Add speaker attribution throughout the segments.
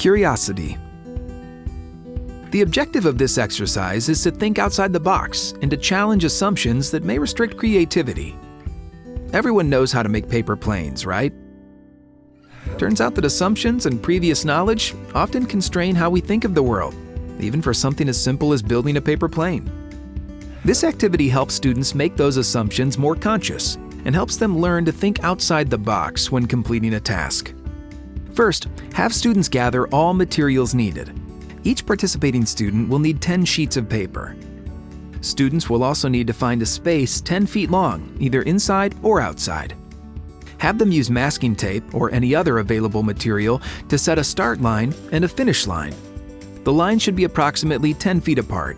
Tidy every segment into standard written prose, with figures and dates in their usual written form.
Speaker 1: Curiosity. The objective of this exercise is to think outside the box and to challenge assumptions that may restrict creativity. Everyone knows how to make paper planes, right? Turns out that assumptions and previous knowledge often constrain how we think of the world, even for something as simple as building a paper plane. This activity helps students make those assumptions more conscious and helps them learn to think outside the box when completing a task. First, have students gather all materials needed. Each participating student will need 10 sheets of paper. Students will also need to find a space 10 feet long, either inside or outside. Have them use masking tape or any other available material to set a start line and a finish line. The line should be approximately 10 feet apart.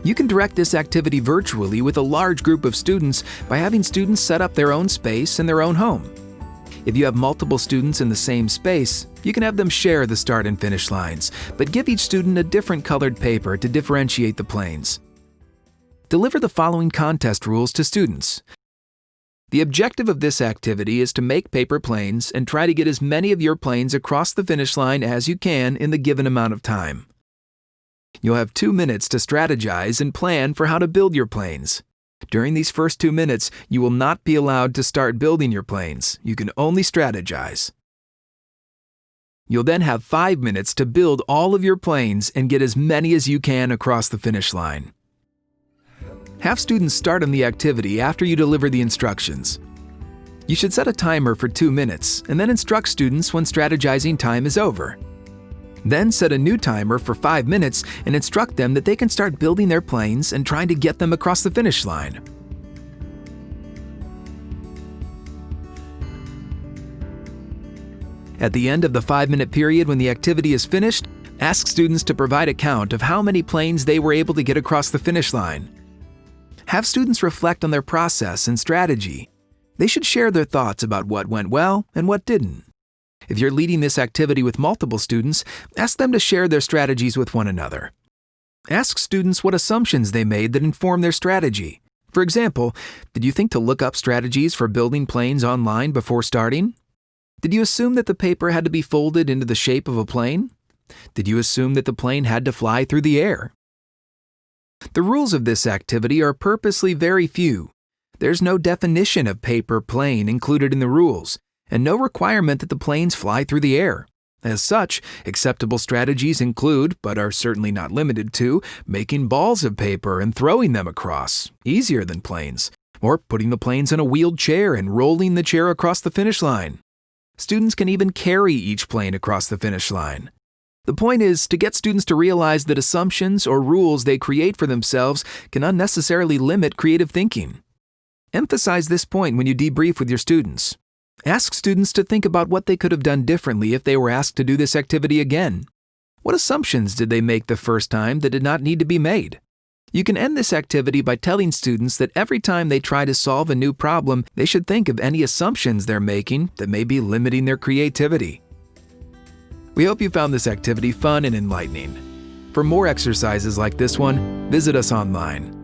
Speaker 1: You can direct this activity virtually with a large group of students by having students set up their own space in their own home. If you have multiple students in the same space, you can have them share the start and finish lines, but give each student a different colored paper to differentiate the planes. Deliver the following contest rules to students. The objective of this activity is to make paper planes and try to get as many of your planes across the finish line as you can in the given amount of time. You'll have 2 minutes to strategize and plan for how to build your planes. During these first 2 minutes, you will not be allowed to start building your planes. You can only strategize. You'll then have 5 minutes to build all of your planes and get as many as you can across the finish line. Have students start on the activity after you deliver the instructions. You should set a timer for 2 minutes and then instruct students when strategizing time is over. Then set a new timer for 5 minutes and instruct them that they can start building their planes and trying to get them across the finish line. At the end of the 5-minute period when the activity is finished, ask students to provide a count of how many planes they were able to get across the finish line. Have students reflect on their process and strategy. They should share their thoughts about what went well and what didn't. If you're leading this activity with multiple students, ask them to share their strategies with one another. Ask students what assumptions they made that inform their strategy. For example, did you think to look up strategies for building planes online before starting? Did you assume that the paper had to be folded into the shape of a plane? Did you assume that the plane had to fly through the air? The rules of this activity are purposely very few. There's no definition of paper plane included in the rules, and no requirement that the planes fly through the air. As such, acceptable strategies include, but are certainly not limited to, making balls of paper and throwing them across, easier than planes, or putting the planes in a wheeled chair and rolling the chair across the finish line. Students can even carry each plane across the finish line. The point is to get students to realize that assumptions or rules they create for themselves can unnecessarily limit creative thinking. Emphasize this point when you debrief with your students. Ask students to think about what they could have done differently if they were asked to do this activity again. What assumptions did they make the first time that did not need to be made? You can end this activity by telling students that every time they try to solve a new problem, they should think of any assumptions they're making that may be limiting their creativity. We hope you found this activity fun and enlightening. For more exercises like this one, visit us online.